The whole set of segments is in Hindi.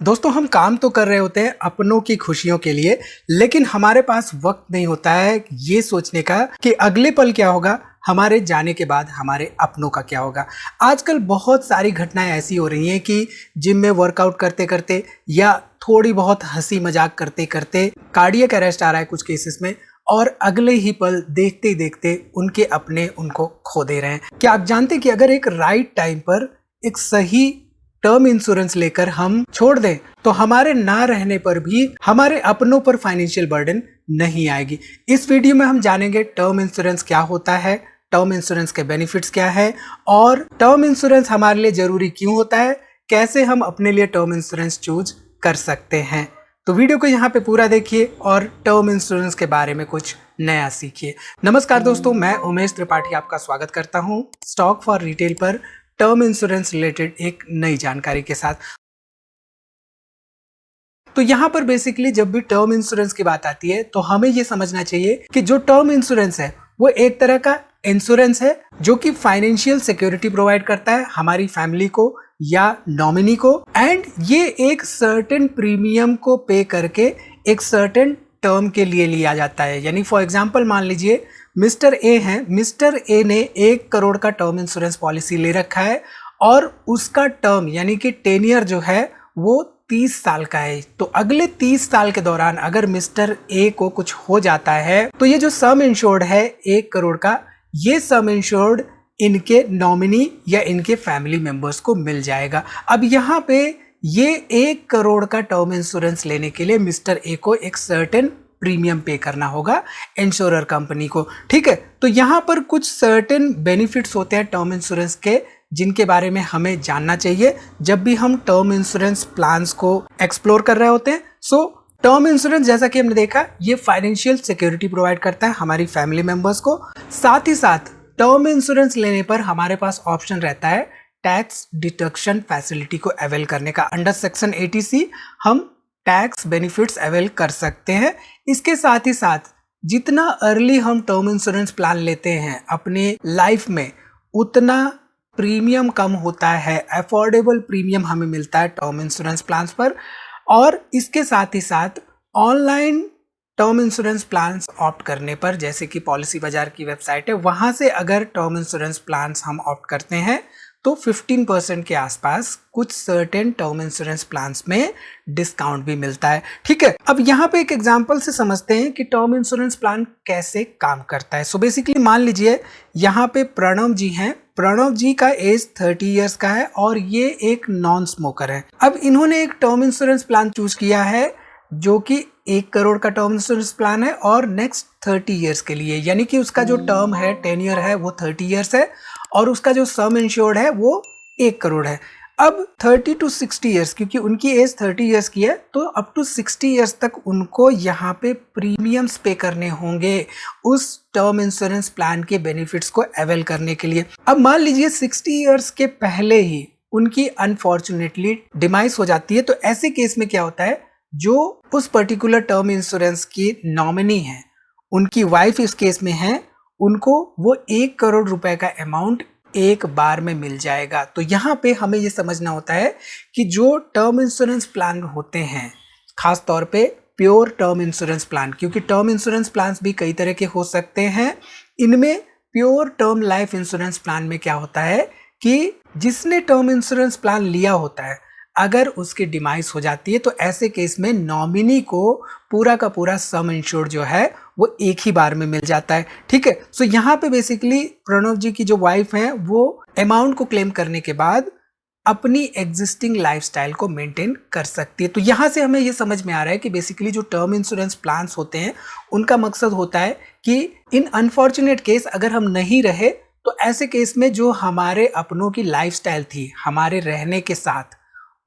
दोस्तों हम काम तो कर रहे होते हैं अपनों की खुशियों के लिए, लेकिन हमारे पास वक्त नहीं होता है ये सोचने का कि अगले पल क्या होगा, हमारे जाने के बाद हमारे अपनों का क्या होगा। आजकल बहुत सारी घटनाएं ऐसी हो रही हैं कि जिम में वर्कआउट करते करते या थोड़ी बहुत हंसी मजाक करते करते कार्डियक अरेस्ट आ रहा है कुछ केसेस में, और अगले ही पल देखते ही देखते उनके अपने उनको खो दे रहे हैं। क्या आप जानते हैं कि अगर एक राइट टाइम पर एक सही टर्म इंश्योरेंस लेकर हम छोड़ दें तो हमारे ना रहने पर भी हमारे अपनों पर फाइनेंशियल बर्डन नहीं आएगी। इस वीडियो में हम जानेंगे टर्म इंश्योरेंस क्या होता है, टर्म इंश्योरेंस के बेनिफिट्स क्या है और टर्म इंश्योरेंस हमारे लिए जरूरी क्यों होता है, कैसे हम अपने लिए टर्म इंश्योरेंस चूज कर सकते हैं। तो वीडियो को यहाँ पे पूरा देखिए और टर्म इंश्योरेंस के बारे में कुछ नया सीखिए। नमस्कार दोस्तों, मैं उमेश त्रिपाठी आपका स्वागत करता हूँ स्टॉक फॉर रिटेल पर टर्म इंश्योरेंस रिलेटेड एक नई जानकारी के साथ। तो यहाँ पर बेसिकली जब भी टर्म इंश्योरेंस की बात आती है तो हमें ये समझना चाहिए कि जो टर्म इंश्योरेंस है वो एक तरह का इंश्योरेंस है जो कि फाइनेंशियल सिक्योरिटी प्रोवाइड करता है हमारी फैमिली को या नॉमिनी को, एंड ये एक सर्टेन प्रीमियम को पे करके एक सर्टेन टर्म के लिए लिया जाता है। यानी फॉर एग्जांपल मान लीजिए मिस्टर ए हैं, मिस्टर ए ने 1 करोड़ का टर्म इंश्योरेंस पॉलिसी ले रखा है और उसका टर्म यानी कि टेन्योर जो है वो 30 साल का है। तो अगले 30 साल के दौरान अगर मिस्टर ए को कुछ हो जाता है तो ये जो सम इंश्योर्ड है 1 करोड़ का, ये सम इंश्योर्ड इनके नॉमिनी या इनके फैमिली मेंबर्स को मिल जाएगा। अब यहाँ पे ये 1 करोड़ का टर्म इंश्योरेंस लेने के लिए मिस्टर ए को एक सर्टेन प्रीमियम पे करना होगा इंश्योरर कंपनी को। ठीक है, तो यहाँ पर कुछ सर्टेन बेनिफिट्स होते हैं टर्म इंश्योरेंस के जिनके बारे में हमें जानना चाहिए जब भी हम टर्म इंश्योरेंस प्लान्स को एक्सप्लोर कर रहे होते हैं। सो टर्म इंश्योरेंस जैसा कि हमने देखा ये फाइनेंशियल सिक्योरिटी प्रोवाइड करता है हमारी फैमिली मेंबर्स को। साथ ही साथ टर्म इंश्योरेंस लेने पर हमारे पास ऑप्शन रहता है टैक्स डिडक्शन फैसिलिटी को अवेल करने का। अंडर सेक्शन 80C हम टैक्स बेनिफिट्स अवेल कर सकते हैं। इसके साथ ही साथ जितना अर्ली हम टर्म इंश्योरेंस प्लान लेते हैं अपने लाइफ में उतना प्रीमियम कम होता है, अफोर्डेबल प्रीमियम हमें मिलता है टर्म इंश्योरेंस प्लान्स पर। और इसके साथ ही साथ online term insurance plans opt करने पर, जैसे कि पॉलिसी बाजार की वेबसाइट है, वहां से अगर टर्म इंश्योरेंस प्लान्स हम ऑप्ट करते हैं तो 15% के आसपास कुछ सर्टेन टर्म इंश्योरेंस प्लान्स में डिस्काउंट भी मिलता है। ठीक है, अब यहाँ पे एक एग्जांपल से समझते हैं कि टर्म इंश्योरेंस प्लान कैसे काम करता है। सो बेसिकली मान लीजिए यहाँ पे प्रणव जी हैं, प्रणव जी का एज 30 इयर्स का है और ये एक नॉन स्मोकर है। अब इन्होंने एक टर्म इंश्योरेंस प्लान चूज किया है जो कि 1 करोड़ का टर्म इंश्योरेंस प्लान है और नेक्स्ट 30 इयर्स के लिए, यानी कि उसका जो टर्म है टेन्योर है वो 30 इयर्स है और उसका जो सम इंश्योर्ड है वो 1 करोड़ है। अब 30 to 60 इयर्स, क्योंकि उनकी एज 30 इयर्स की है तो अप टू 60 इयर्स तक उनको यहाँ पे प्रीमियम्स पे करने होंगे उस टर्म इंश्योरेंस प्लान के बेनिफिट्स को अवेल करने के लिए। अब मान लीजिए 60 इयर्स के पहले ही उनकी अनफॉर्चुनेटली डिमाइस हो जाती है, तो ऐसे केस में क्या होता है, जो उस पर्टिकुलर टर्म इंश्योरेंस की नॉमिनी है, उनकी वाइफ इस केस में है, उनको वो 1 करोड़ रुपए का अमाउंट एक बार में मिल जाएगा। तो यहाँ पे हमें ये समझना होता है कि जो टर्म इंश्योरेंस प्लान होते हैं, खास तौर पे प्योर टर्म इंश्योरेंस प्लान, क्योंकि टर्म इंश्योरेंस प्लान भी कई तरह के हो सकते हैं, इनमें pure term life insurance plan में क्या होता है कि जिसने टर्म इंश्योरेंस प्लान लिया होता है अगर उसकी डिमाइस हो जाती है तो ऐसे केस में नॉमिनी को पूरा का पूरा सम इंश्योर्ड जो है वो एक ही बार में मिल जाता है। ठीक है, सो यहाँ पे बेसिकली प्रणव जी की जो वाइफ है वो अमाउंट को क्लेम करने के बाद अपनी एग्जिस्टिंग लाइफस्टाइल को मेंटेन कर सकती है। तो यहाँ से हमें ये समझ में आ रहा है कि बेसिकली जो टर्म इंश्योरेंस प्लान्स होते हैं उनका मकसद होता है कि इन अनफॉर्चुनेट केस अगर हम नहीं रहे तो ऐसे केस में जो हमारे अपनों की लाइफस्टाइल थी हमारे रहने के साथ,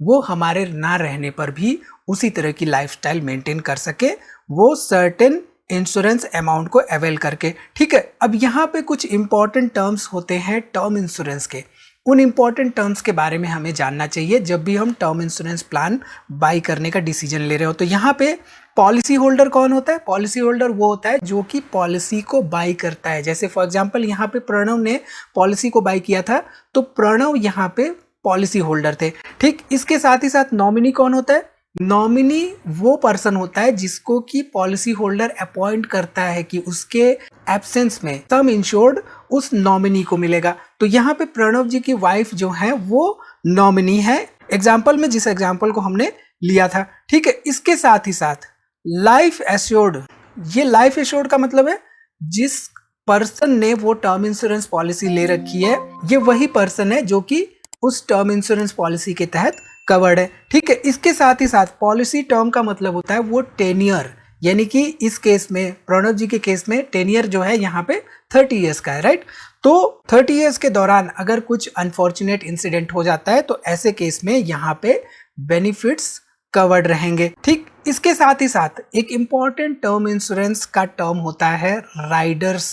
वो हमारे ना रहने पर भी उसी तरह की लाइफस्टाइल मेंटेन कर सके, वो सर्टेन इंश्योरेंस अमाउंट को अवेल करके। ठीक है, अब यहाँ पे कुछ इंपॉर्टेंट टर्म्स होते हैं टर्म इंश्योरेंस के, उन इंपॉर्टेंट टर्म्स के बारे में हमें जानना चाहिए जब भी हम टर्म इंश्योरेंस प्लान बाई करने का डिसीजन ले रहे हो। तो यहाँ पे पॉलिसी होल्डर कौन होता है? पॉलिसी होल्डर वो होता है जो कि पॉलिसी को बाई करता है। जैसे फॉर एग्जांपल यहाँ पे प्रणव ने पॉलिसी को बाई किया था, तो प्रणव यहाँ पे पॉलिसी होल्डर थे। ठीक, इसके साथ ही साथ नॉमिनी कौन होता है? नॉमिनी वो पर्सन होता है जिसको कि पॉलिसी होल्डर अपॉइंट करता है कि उसके एब्सेंस में सम इंश्योर्ड उस नॉमिनी को मिलेगा। तो यहाँ पे प्रणव जी की वाइफ जो है वो नॉमिनी है, एग्जाम्पल में जिस एग्जाम्पल को हमने लिया था। ठीक है, इसके साथ ही साथ लाइफ एश्योर्ड, ये लाइफ एश्योर्ड का मतलब है जिस पर्सन ने वो टर्म इंश्योरेंस पॉलिसी ले रखी है, ये वही पर्सन है जो कि उस टर्म इंश्योरेंस पॉलिसी के तहत कवर्ड है। ठीक है, इसके साथ ही साथ पॉलिसी टर्म का मतलब होता है वो टेन्योर, यानी कि इस केस में प्रणव जी के केस में टेन्योर जो है यहाँ पे 30 इयर्स का है, राइट। तो 30 इयर्स के दौरान अगर कुछ अनफॉर्चुनेट इंसिडेंट हो जाता है तो ऐसे केस में यहाँ पे बेनिफिट्स कवर्ड रहेंगे। ठीक, इसके साथ ही साथ एक इंपॉर्टेंट टर्म इंश्योरेंस का टर्म होता है राइडर्स।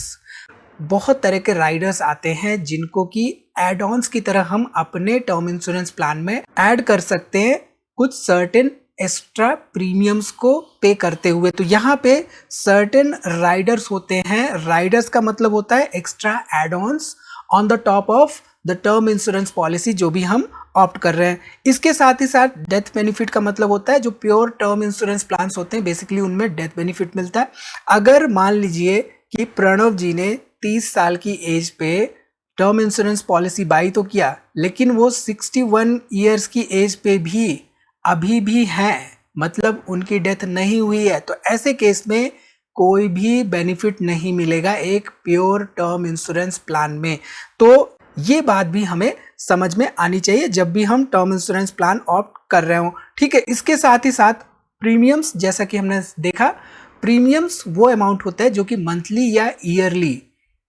बहुत तरह के राइडर्स आते हैं जिनको कि एड ऑन्स की तरह हम अपने टर्म इंश्योरेंस प्लान में ऐड कर सकते हैं कुछ सर्टेन एक्स्ट्रा प्रीमियम्स को पे करते हुए। तो यहाँ पे सर्टेन राइडर्स होते हैं, राइडर्स का मतलब होता है extra add ons on the top of the term insurance policy जो भी हम ऑप्ट कर रहे हैं। इसके साथ ही साथ डेथ बेनिफिट का मतलब होता है जो प्योर टर्म इंश्योरेंस प्लान्स होते हैं बेसिकली उनमें डेथ बेनिफिट मिलता है। अगर मान लीजिए कि प्रणव जी ने 30 साल की एज पे टर्म इंश्योरेंस पॉलिसी बाई तो किया, लेकिन वो 61 ईयर्स की एज पे भी अभी भी हैं, मतलब उनकी डेथ नहीं हुई है, तो ऐसे केस में कोई भी बेनिफिट नहीं मिलेगा एक प्योर टर्म इंश्योरेंस प्लान में। तो ये बात भी हमें समझ में आनी चाहिए जब भी हम टर्म इंश्योरेंस प्लान ऑप्ट कर रहे हो। ठीक है, इसके साथ ही साथ प्रीमियम्स, जैसा कि हमने देखा, प्रीमियम्स वो अमाउंट होता है जो कि मंथली या yearly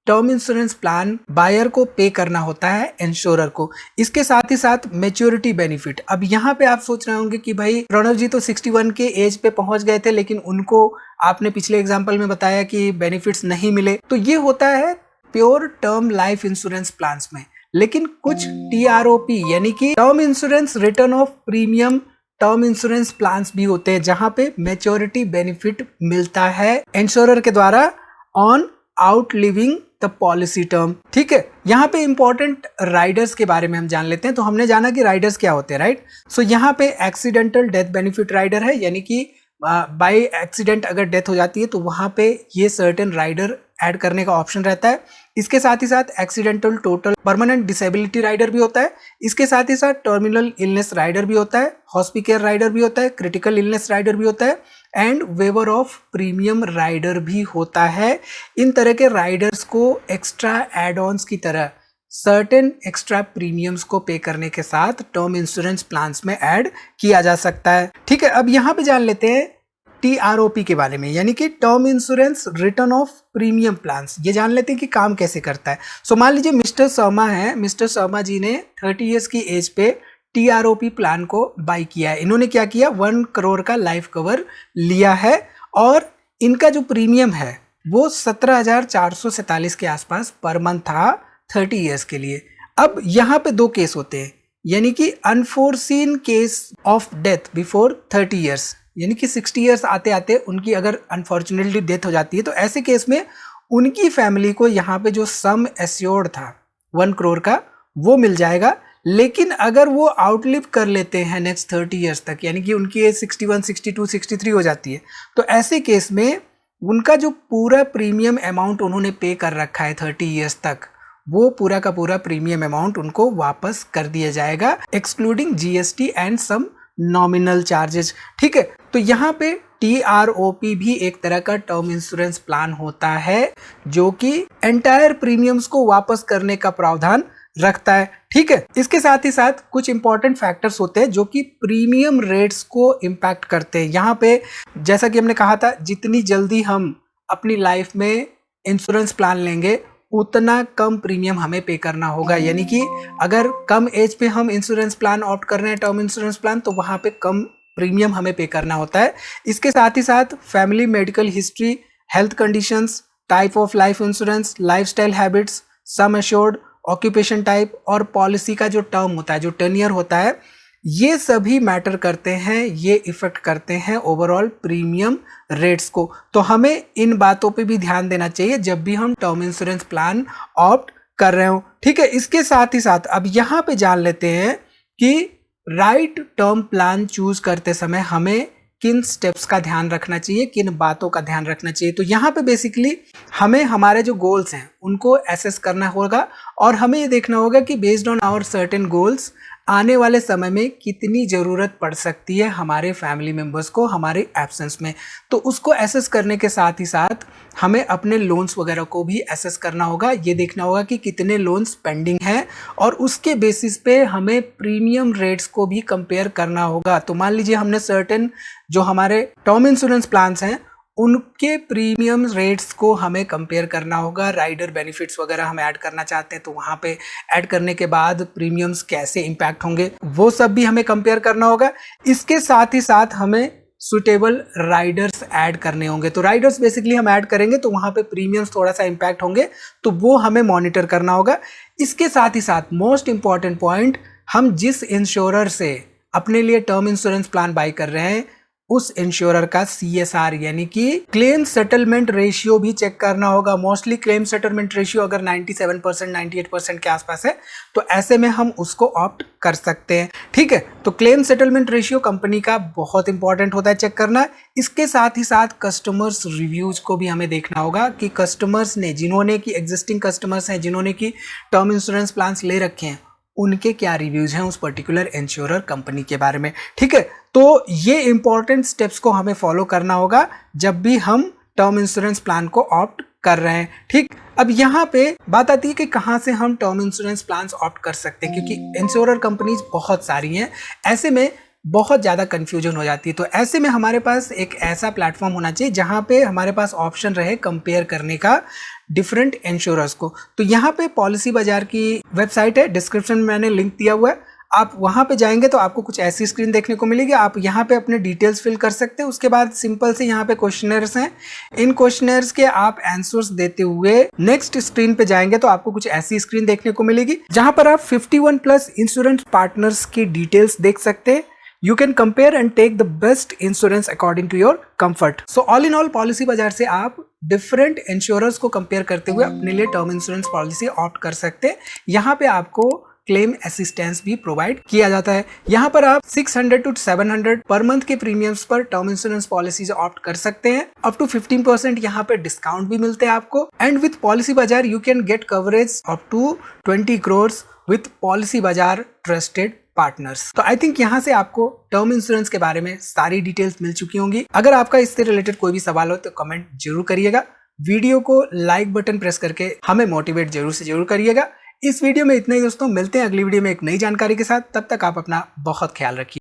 term insurance plan buyer को पे करना होता है इंश्योरर को। इसके साथ ही साथ मैच्योरिटी बेनिफिट। अब यहाँ पे आप सोच रहे होंगे कि भाई प्रणव जी तो 61 के एज पे पहुंच गए थे लेकिन उनको आपने पिछले एग्जाम्पल में बताया कि बेनिफिट्स नहीं मिले। तो ये होता है pure term life insurance plans में। लेकिन कुछ TROP यानी कि term insurance return of premium term insurance plans भी होते हैं जहां पे मैच्योरिटी बेनिफिट मिलता है इंश्योरर के द्वारा on out living the policy term. ठीक है, यहाँ पे इंपॉर्टेंट राइडर्स के बारे में हम जान लेते हैं। तो हमने जाना कि राइडर्स क्या होते हैं, राइट। सो यहाँ पे एक्सीडेंटल डेथ बेनिफिट राइडर है, यानी कि बाय एक्सीडेंट अगर डेथ हो जाती है तो वहां पे ये सर्टेन राइडर ऐड करने का ऑप्शन रहता है। इसके साथ ही साथ accidental total permanent disability rider भी होता है। इसके साथ ही साथ टर्मिनल इलनेस राइडर भी होता है, हॉस्पिकेयर राइडर भी होता है, क्रिटिकल इलनेस राइडर भी होता है and waiver of premium rider भी होता है। इन तरह के राइडर्स को एक्स्ट्रा एड ऑन्स की तरह सर्टेन एक्स्ट्रा प्रीमियम्स को पे करने के साथ टर्म इंश्योरेंस प्लान्स में ऐड किया जा सकता है। ठीक है, अब यहाँ पे जान लेते हैं TROP के बारे में, यानी कि term insurance return of premium plans. ये जान लेते हैं कि काम कैसे करता है। सो मान लीजिए मिस्टर शर्मा है, मिस्टर शर्मा जी ने 30 इयर्स की एज पे TROP प्लान को बाई किया है। इन्होंने क्या किया, 1 करोड़ का लाइफ कवर लिया है और इनका जो प्रीमियम है वो 17,447 के आसपास पर मंथ था 30 इयर्स के लिए। अब यहाँ पे 2 केस होते हैं, यानी कि unforeseen case of death before 30 years, यानी कि 60 इयर्स आते आते उनकी अगर अनफॉर्चुनेटली डेथ हो जाती है तो ऐसे केस में उनकी फैमिली को यहाँ पे जो सम एश्योर्ड था 1 करोड़ का वो मिल जाएगा। लेकिन अगर वो आउटलिव कर लेते हैं नेक्स्ट 30 इयर्स तक, यानी कि उनकी एज 61, 62, 63 हो जाती है, तो ऐसे केस में उनका जो पूरा प्रीमियम अमाउंट उन्होंने पे कर रखा है 30 इयर्स तक, वो पूरा का पूरा प्रीमियम अमाउंट उनको वापस कर दिया जाएगा excluding GST and some nominal charges. ठीक है, तो यहाँ पे TROP भी एक तरह का टर्म इंश्योरेंस प्लान होता है जो कि एंटायर प्रीमियम्स को वापस करने का प्रावधान रखता है। ठीक है, इसके साथ ही साथ कुछ इंपॉर्टेंट फैक्टर्स होते हैं जो कि प्रीमियम रेट्स को इम्पैक्ट करते हैं। यहाँ पे जैसा कि हमने कहा था, जितनी जल्दी हम अपनी लाइफ में इंश्योरेंस प्लान लेंगे उतना कम प्रीमियम हमें पे करना होगा। यानी कि अगर कम एज पे हम इंश्योरेंस प्लान ऑप्ट कर रहे हैं टर्म इंश्योरेंस प्लान, तो वहाँ पे कम प्रीमियम हमें पे करना होता है। इसके साथ ही साथ family medical history, health conditions, type of life insurance, lifestyle habits, sum assured, occupation type और पॉलिसी का जो टर्म होता है, जो टेन्योर होता है, ये सभी मैटर करते हैं, ये इफेक्ट करते हैं ओवरऑल प्रीमियम रेट्स को। तो हमें इन बातों पे भी ध्यान देना चाहिए जब भी हम टर्म इंश्योरेंस प्लान ऑप्ट कर रहे हो। ठीक है, इसके साथ ही साथ अब यहाँ पे जान लेते हैं कि राइट टर्म प्लान चूज करते समय हमें किन स्टेप्स का ध्यान रखना चाहिए, किन बातों का ध्यान रखना चाहिए। तो यहाँ पे बेसिकली हमें हमारे जो गोल्स हैं उनको एसेस करना होगा और हमें ये देखना होगा कि based on our certain goals आने वाले समय में कितनी ज़रूरत पड़ सकती है हमारे फैमिली मेम्बर्स को हमारे एब्सेंस में। तो उसको एसेस करने के साथ ही साथ हमें अपने लोन्स वगैरह को भी एसेस करना होगा। ये देखना होगा कि कितने लोन्स पेंडिंग हैं और उसके बेसिस पे हमें प्रीमियम रेट्स को भी कंपेयर करना होगा। तो मान लीजिए हमने सर्टेन जो हमारे टर्म इंश्योरेंस प्लान्स हैं उनके प्रीमियम रेट्स को हमें कंपेयर करना होगा। राइडर बेनिफिट्स वगैरह हम ऐड करना चाहते हैं तो वहाँ पे ऐड करने के बाद प्रीमियम्स कैसे इम्पैक्ट होंगे वो सब भी हमें कंपेयर करना होगा। इसके साथ ही साथ हमें सुटेबल राइडर्स ऐड करने होंगे। तो राइडर्स बेसिकली हम ऐड करेंगे तो वहाँ पे प्रीमियम्स थोड़ा सा इम्पैक्ट होंगे, तो वो हमें मॉनिटर करना होगा। इसके साथ ही साथ मोस्ट इंपॉर्टेंट पॉइंट, हम जिस इंश्योरर से अपने लिए टर्म इंश्योरेंस प्लान बाय कर रहे हैं उस इंश्योरर का CSR यानी कि क्लेम सेटलमेंट रेशियो भी चेक करना होगा। मोस्टली क्लेम सेटलमेंट रेशियो अगर 97% 98% के आसपास है तो ऐसे में हम उसको ऑप्ट कर सकते हैं। ठीक है, तो क्लेम सेटलमेंट रेशियो कंपनी का बहुत इंपॉर्टेंट होता है चेक करना। इसके साथ ही साथ कस्टमर्स रिव्यूज को भी हमें देखना होगा कि कस्टमर्स ने, जिन्होंने की एग्जिस्टिंग कस्टमर्स हैं जिन्होंने की टर्म इंश्योरेंस प्लान्स ले रखे हैं, उनके क्या रिव्यूज हैं उस पर्टिकुलर इंश्योरर कंपनी के बारे में। ठीक है, तो ये इंपॉर्टेंट स्टेप्स को हमें फॉलो करना होगा जब भी हम टर्म इंश्योरेंस प्लान को ऑप्ट कर रहे हैं। ठीक, अब यहाँ पे बात आती है कि कहाँ से हम टर्म इंश्योरेंस प्लान्स ऑप्ट कर सकते हैं, क्योंकि इंश्योरर कंपनीज बहुत सारी हैं, ऐसे में बहुत ज़्यादा कन्फ्यूजन हो जाती है। तो ऐसे में हमारे पास एक ऐसा प्लेटफॉर्म होना चाहिए जहाँ पे हमारे पास ऑप्शन रहे कंपेयर करने का डिफरेंट इंश्योरर्स को। तो यहाँ पे पॉलिसी बाजार की वेबसाइट है, डिस्क्रिप्शन में मैंने लिंक दिया हुआ है, आप वहाँ पे जाएंगे तो आपको कुछ ऐसी स्क्रीन देखने को मिलेगी। आप यहाँ पे अपने डिटेल्स फिल कर सकते हैं। उसके बाद सिंपल से यहाँ पे क्वेश्चनर्स हैं, इन क्वेश्चनर्स के आप आंसर्स देते हुए नेक्स्ट स्क्रीन पे जाएंगे तो आपको कुछ ऐसी स्क्रीन देखने को मिलेगी जहाँ पर आप 51+ इंश्योरेंस पार्टनर्स की डिटेल्स देख सकते हैं। You can compare and take the best insurance according to your comfort. So all in all, policy बाजार से आप डिफरेंट इंश्योरर्स को कंपेयर करते हुए अपने लिए टर्म इंश्योरेंस पॉलिसी ऑप्ट कर सकते हैं। यहाँ पे आपको क्लेम असिस्टेंस भी प्रोवाइड किया जाता है। यहाँ पर आप 600 to 700 पर मंथ के प्रीमियम्स पर टर्म इंश्योरेंस पॉलिसीज ऑप्ट कर सकते हैं। अप टू 15% यहाँ पे डिस्काउंट भी मिलते हैं आपको। And with Policybazaar you can get coverage up to 20 crores with Policybazaar trusted partners. तो आई थिंक यहाँ से आपको टर्म इंश्योरेंस के बारे में सारी डिटेल्स मिल चुकी होंगी। अगर आपका इससे रिलेटेड कोई भी सवाल हो तो कमेंट जरूर करिएगा। वीडियो को लाइक बटन प्रेस करके हमें मोटिवेट जरूर से जरूर करिएगा। इस वीडियो में इतना ही दोस्तों, मिलते हैं अगली वीडियो में एक नई जानकारी के साथ। तब तक आप अपना बहुत ख्याल रखिए।